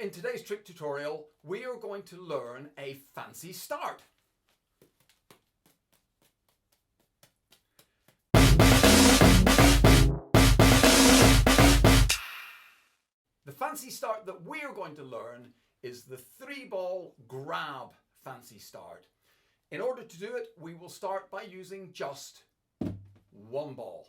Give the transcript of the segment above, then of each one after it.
in today's trick tutorial, we are going to learn a fancy start. The fancy start that we're going to learn is the 3-ball grab fancy start. In order to do it, we will start by using just one ball.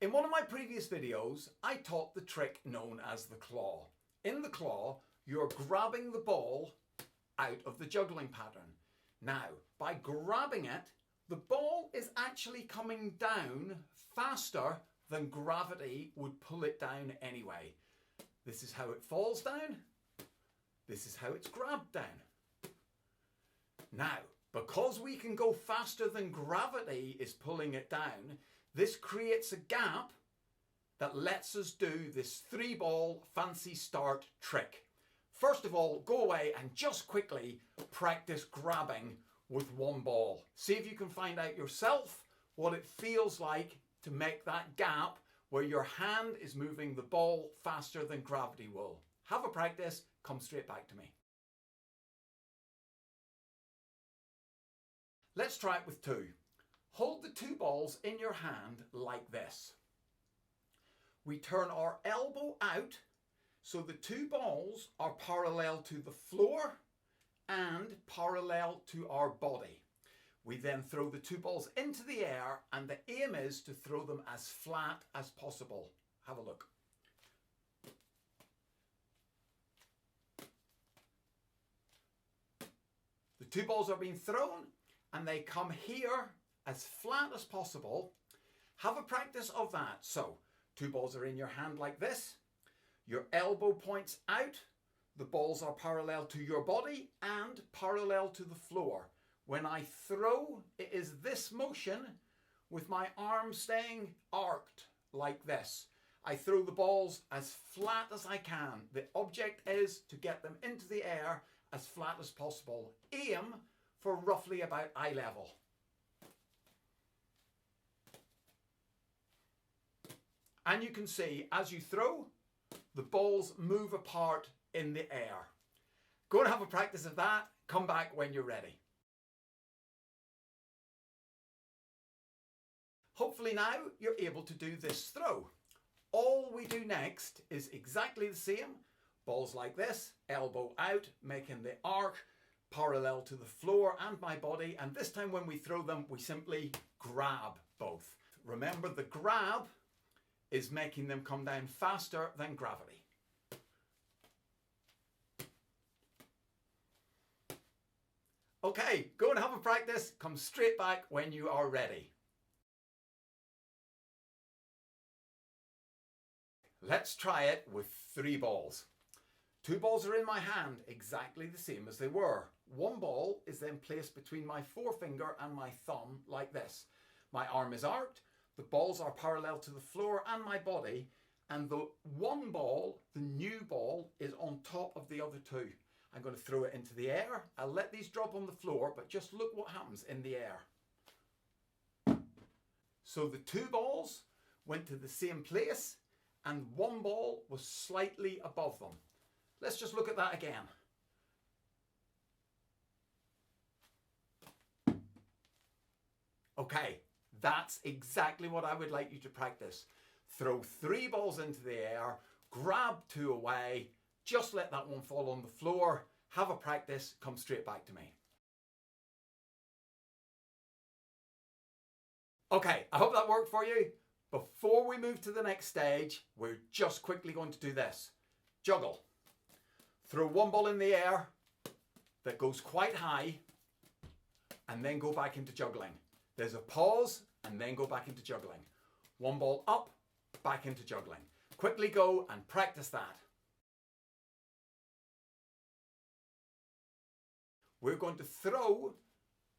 In one of my previous videos, I taught the trick known as the claw. In the claw, you're grabbing the ball out of the juggling pattern. Now, by grabbing it, the ball is actually coming down faster than gravity would pull it down anyway. This is how it falls down. This is how it's grabbed down. Now, because we can go faster than gravity is pulling it down, this creates a gap that lets us do this 3-ball fancy start trick. First of all, go away and just quickly practice grabbing with one ball. See if you can find out yourself what it feels like to make that gap where your hand is moving the ball faster than gravity will. Have a practice, come straight back to me. Let's try it with two. Hold the 2 balls in your hand like this. We turn our elbow out so the 2 balls are parallel to the floor and parallel to our body. We then throw the 2 balls into the air and the aim is to throw them as flat as possible. Have a look. The 2 balls are being thrown and they come here as flat as possible. Have a practice of that. So 2 balls are in your hand like this. Your elbow points out. The balls are parallel to your body and parallel to the floor. When I throw, it is this motion with my arms staying arced like this. I throw the balls as flat as I can. The object is to get them into the air as flat as possible. Aim for roughly about eye level. And you can see as you throw, the balls move apart in the air. Go and have a practice of that. Come back when you're ready. Hopefully now you're able to do this throw. All we do next is exactly the same. Balls like this, elbow out, making the arc parallel to the floor and my body. And this time when we throw them, we simply grab both. Remember, the grab is making them come down faster than gravity. Okay, go and have a practice. Come straight back when you are ready. Let's try it with 3 balls. 2 balls are in my hand, exactly the same as they were. 1 ball is then placed between my forefinger and my thumb like this. My arm is arced, the balls are parallel to the floor and my body, and the 1 ball, the new ball, is on top of the other 2. I'm going to throw it into the air. I'll let these drop on the floor, but just look what happens in the air. So the 2 balls went to the same place, and 1 ball was slightly above them. Let's just look at that again. Okay, that's exactly what I would like you to practice. Throw 3 balls into the air, grab 2 away, just let that one fall on the floor, have a practice, come straight back to me. Okay, I hope that worked for you. Before we move to the next stage, we're just quickly going to do this. Juggle. Throw 1 ball in the air that goes quite high and then go back into juggling. There's a pause and then go back into juggling. 1 ball up, back into juggling. Quickly go and practice that. We're going to throw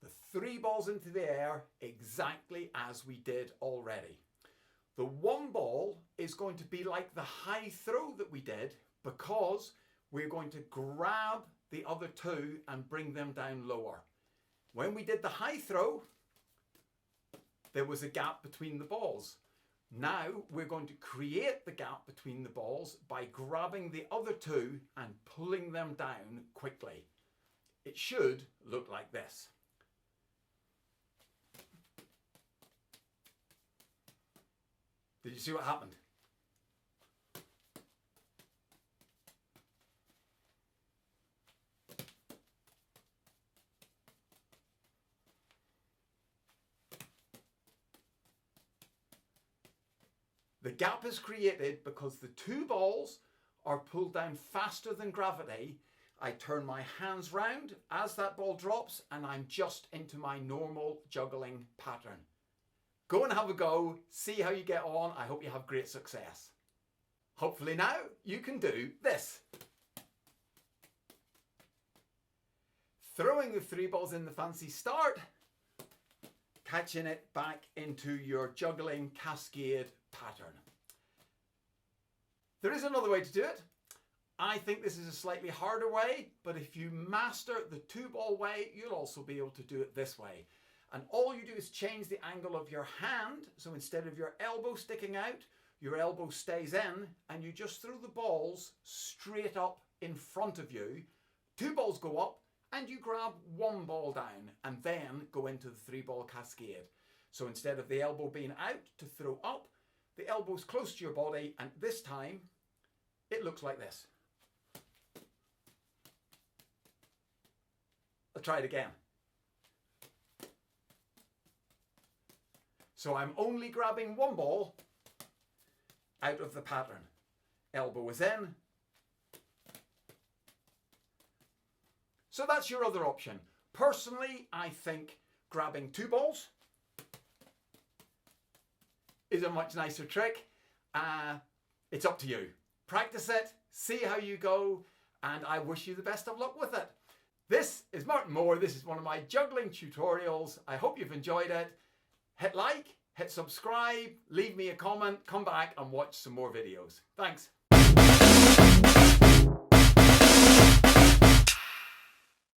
the 3 balls into the air exactly as we did already. The 1 ball is going to be like the high throw that we did because we're going to grab the other 2 and bring them down lower. When we did the high throw, there was a gap between the balls. Now we're going to create the gap between the balls by grabbing the other two and pulling them down quickly. It should look like this. Did you see what happened? The gap is created because the two balls are pulled down faster than gravity. I turn my hands round as that ball drops and I'm just into my normal juggling pattern. Go and have a go, see how you get on. I hope you have great success. Hopefully now you can do this. Throwing the three balls in the fancy start, catching it back into your juggling cascade pattern. There is another way to do it. I think this is a slightly harder way, but if you master the two ball way, you'll also be able to do it this way. And all you do is change the angle of your hand. So instead of your elbow sticking out, your elbow stays in and you just throw the balls straight up in front of you. Two balls go up and you grab one ball down and then go into the three ball cascade. So instead of the elbow being out to throw up, the elbow's close to your body, and this time it looks like this. I'll try it again. So I'm only grabbing one ball out of the pattern. Elbow is in. So that's your other option. Personally, I think grabbing two balls is a much nicer trick. It's up to you. Practice it, see how you go, and I wish you the best of luck with it. This is Martin Moore. This is one of my juggling tutorials. I hope you've enjoyed it. Hit like, hit subscribe, leave me a comment, come back and watch some more videos. Thanks.